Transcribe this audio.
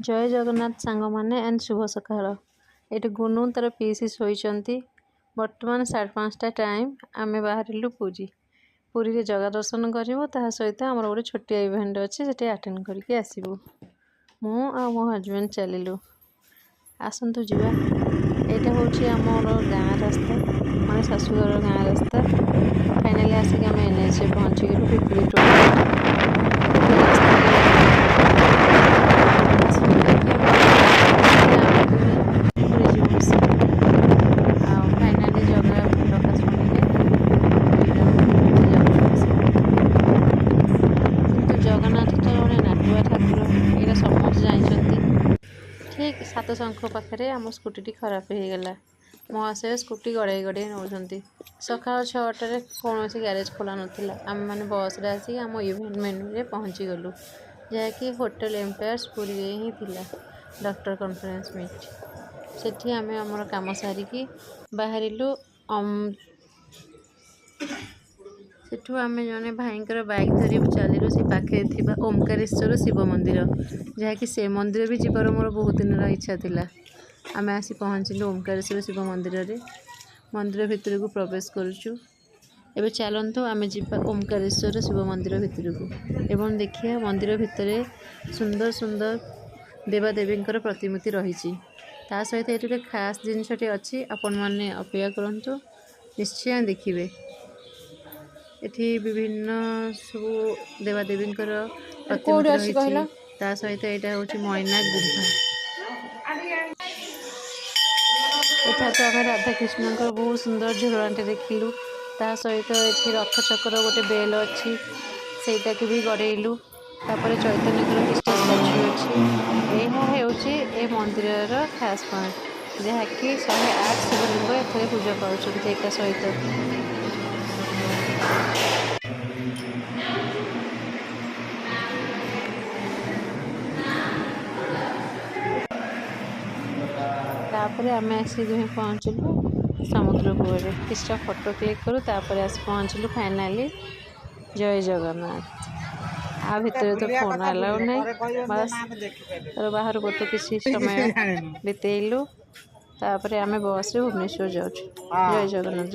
जय जगन्नाथ सांग मैंने एंड शुभ सकाळ। ये गुनू तार पीसी शोती बर्तमान 5:30 टाइम आम बाहर पुरी पुरी रे जगह दर्शन करूँ सहित आमर गोटे छोटिया इवेंट अच्छे से अटेंड करके आसबू। मु मो हजबैंड चलू आसतु जा। यहाँ हूँ आमर गाँ रास्ता माने शाशुघर गाँ रास्ता। फाइनाली आसिक आम एनएच पहुँची गलु पिपली टोल। जगन्नाथ तो गोटे नाटुआ ठाकुर ये समस्त जानते। ठीक 7 शंख पाखे आम स्कूटी खराब हो गला। महाशय स्कूटी गड़े गड़े नौकरी सका 6टार कौन ग्यारेज खोला नाला। आम मैंने बस आसिक आम इवेंट मेन्यू पहुँची गलु जहाँकि होटेल एम्पायर्स पुरी ही थिला डॉक्टर कॉन्फ्रेंस मीट। सेठी आम आमर काम सारिकी बाहरिलु। सेठू आम जने भाईंकर बाइक धरी चलू से पाखे थिबा ओमकारेश्वर शिव मंदिर जहाँकि से मंदिर भी जीवार मोर बहुत दिन इच्छा थिला। आम आसी पहुँचलु ओमकारेश्वर शिव मंदिर रे। मंदिर भितर को प्रवेश करुचु। एबे चलतु आम जीवा ओमकारेश्वर शिव मंदिर भितर को एवं देखिए मंदिर भितर सुंदर सुंदर देवादेवींकर प्रतिमूर्ति रही। सहित ये गोटे खास जिनसटे अच्छी आपण मैंने अपेक्षा करूँ निश्चय देखिए। एठी विभिन्न सब देवादेवींकर प्रतिमूर्ति रही। सहित यहाँ हूँ मैना गुफा। यहाँ तो आम राधा कृष्ण बहुत सुंदर झुलनाटे देखिलु। सहित ये रथ चक्र गोटे बेल अच्छी सेटा को भी गड़ेलु। तापर चैतन्य स्टैच्यू अच्छी। यह हूँ मंदिर खास पॉइंट जहाँकि 108 शिवलिंग एथे पूजा कर एक सहित। तापर आम आसिक पहुँचलु समुद्र कूल किसी फोटो क्लिक करूँ आस पहुँचलु फाइनाली जय जगन्नाथ। आ भितर तो फोन अलाउ नहीं बस बाहर को तो किसी समय बितेलु। तापर आम बस रे भुवनेश्वर जाऊँ। जय जगन्नाथ।